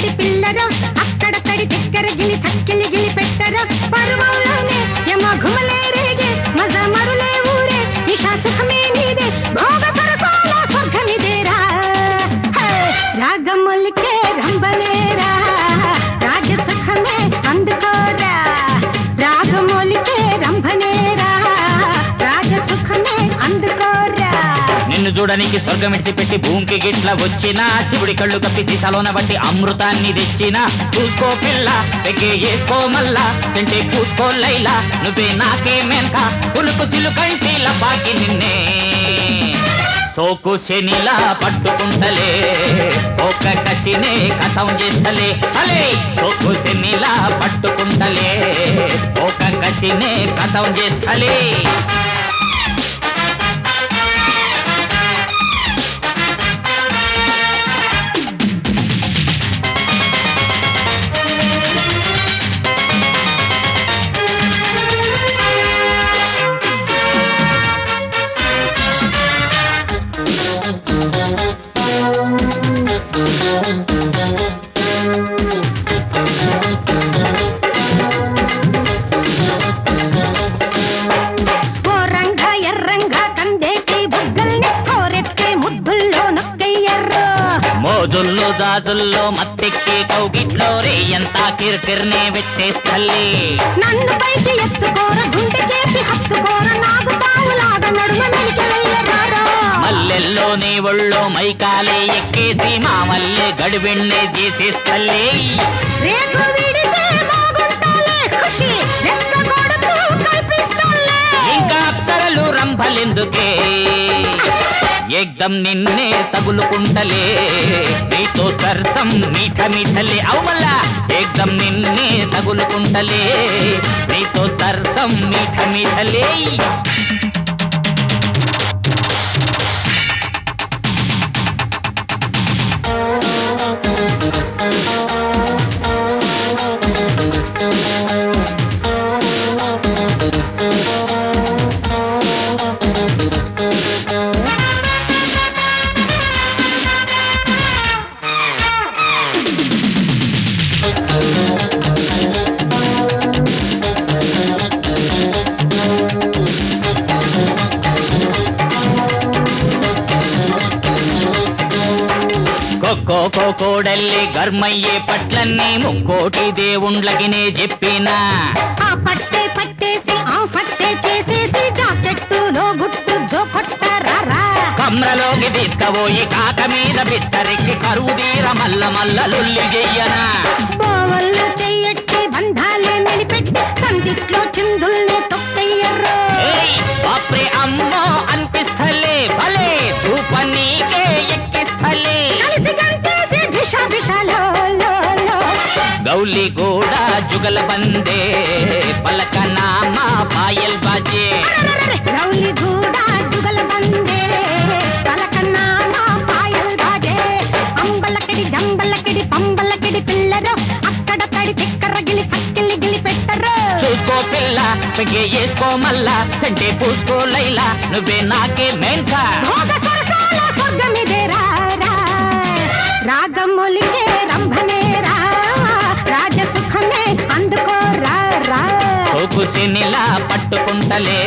తడి పిల్లరో అక్కడ తడి దగ్గర గిలి చక్కిలి గిలి పెట్టరో పరువంలోనే యమ ఘుమలే రేగే మజా మరులే ఊరే నిషా సుఖమే నీదే భోగ సరసాల స్వర్గమిదేరా రాగములికే రంబనేరా రాజ సుఖమే అందుకోరా రాగములికే రంభనేరా రాజ సుఖమే అందుకోరా నిన్ను చూడడానికి స్వర్గం విడిచిపెట్టి భూమికి గిట్ల వచ్చిన శివుడి కళ్ళు కప్పి సీసాలోన బట్టి అమృతాన్ని తెచ్చిన చూసుకో పిల్ల పెగే వేసుకో మల్లా సెంటే పూసుకో లైలా నువ్వే నాకే మేనక పులుకు చిలుకంటిల బాకి నిన్నే సోకు శనిలా పట్టుకుంటలే ఒక కసినే కథం చేస్తలే అలే సోకు శనిలా పట్టుకుంటలే ఒక కసినే కథం చేస్తలే మోజుల్లో జాజుల్లో మత్తెక్కి కౌగిట్లో రే ఎంత కిర్కిర్నే పెట్టేస్తల్లి నన్ను పైకి ఎత్తుకోర గుండెకేసి హత్తుకోర నాకు తావులాగ నడుమ మెలికెళ్ళరారా మల్లెల్లో నీ ఒళ్ళో మైకాలే ఎక్కేసి మా మల్లె గడిబెಣ್ಣే చేసేస్తల్లి రేగు విడితే మోగుంటాలే ఖుషి రెచ్చగొడుతూ కల్పిస్తాలే ఇంకా అప్సరలు రంభలెందుకే ఏకదం నిన్నే తగులుకుంటలే నీతో సరసం మీఠ మీఠలే అవుమల్లా ఏకదం నిన్నే తగులుకుంటలే నీతో సరసం మీఠ మీఠలే కోడల్లి గర్మయ్యే పట్లన్నీ ముక్కోటి దేవుండ్లకినే చెప్పినా ఆ పట్టే పట్టేసి ఆ పట్టే చేసేసి జాకెట్టులో గుట్టు జోకొట్టరారా కమ్రలోకి తీసుకపోయి కాక మీద బిస్తరెక్కి కరువు తీర మల్ల మల్ల లొల్లి చెయ్యనా బావల్లో చెయ్యట్టి బంధాలే మెలిపెట్టి సందిట్లో చిందుల్ని తొక్కయ్యర్రో బాప్రే అమ్మో అనిపిస్తలే భలే ధూప నీకే ఎక్కిస్తలే కలిసి గంతేసి భిషా భిషాలో గౌలి గోడా జుగల బందే పలక నామా పాయల్ బాజే గౌలి గూడా జుగల బందే పలక నామా పాయల్ బాజే అంబలకడి జంబలకడి పంబలకడి పిల్లరో అక్కడ తడి తిక్కర గిలి చక్కిలి గిలి పెట్టరో చూసుకో పిల్ల పెగే వేసుకో మల్లా సంటే పూసుకో లైలా నువ్వే నాకే మేంక భోగ సరసాల స్వర్గమిదేరా రాగములికే రంభనేరా రాజ సుఖమే అందుకోరా సోకు శనిలా పట్టుకుంటలే